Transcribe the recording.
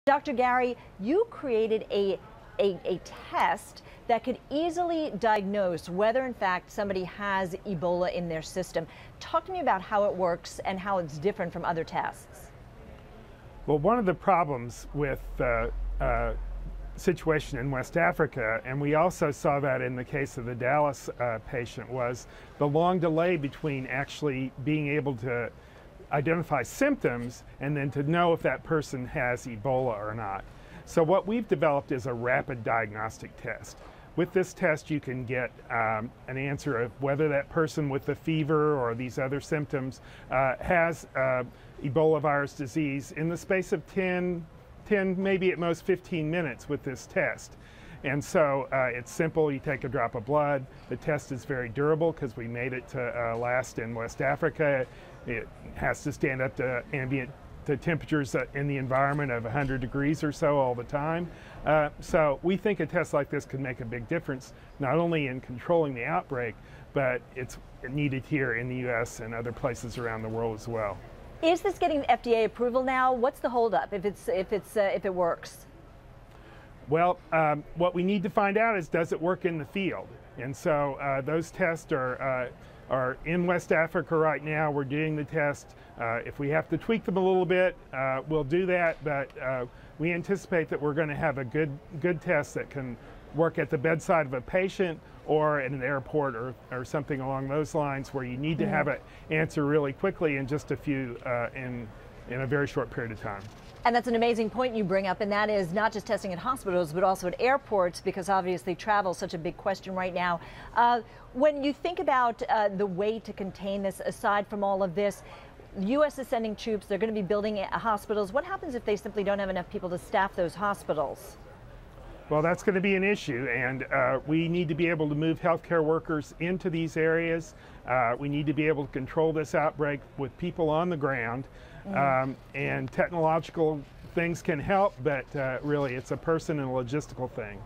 Dr. Garry, you created a test that could easily diagnose whether in fact somebody has Ebola in their system. Talk to me about how it works and how it's different from other tests. Well, one of the problems with the situation in West Africa, and we also saw that in the case of the Dallas patient, was the long delay between actually being able to identify symptoms and then to know if that person has Ebola or not. So what we've developed is a rapid diagnostic test. With this test, you can get an answer of whether that person with the fever or these other symptoms has Ebola virus disease in the space of 10, maybe at most 15 minutes with this test. And so it's simple. You take a drop of blood. The test is very durable because we made it to last in West Africa. It has to stand up to ambient temperatures in the environment of 100 degrees or so all the time. So we think a test like this could make a big difference, not only in controlling the outbreak, but it's needed here in the U.S. and other places around the world as well. Is this getting FDA approval now? What's the holdup if it works? Well, what we need to find out is, does it work in the field? And so those tests are in West Africa right now. We're doing the test. If we have to tweak them a little bit, we'll do that, but we anticipate that we're going to have a good test that can work at the bedside of a patient or at an airport or something along those lines, where you need to have an answer really quickly in just a few, in a very short period of time. And that's an amazing point you bring up, and that is not just testing at hospitals, but also at airports, because obviously travel is such a big question right now. When you think about the way to contain this, aside from all of this, the U.S. is sending troops, they're going to be building hospitals. What happens if they simply don't have enough people to staff those hospitals? Well, that's going to be an issue, and we need to be able to move healthcare workers into these areas. We need to be able to control this outbreak with people on the ground. And technological things can help, but really it's a person and a logistical thing.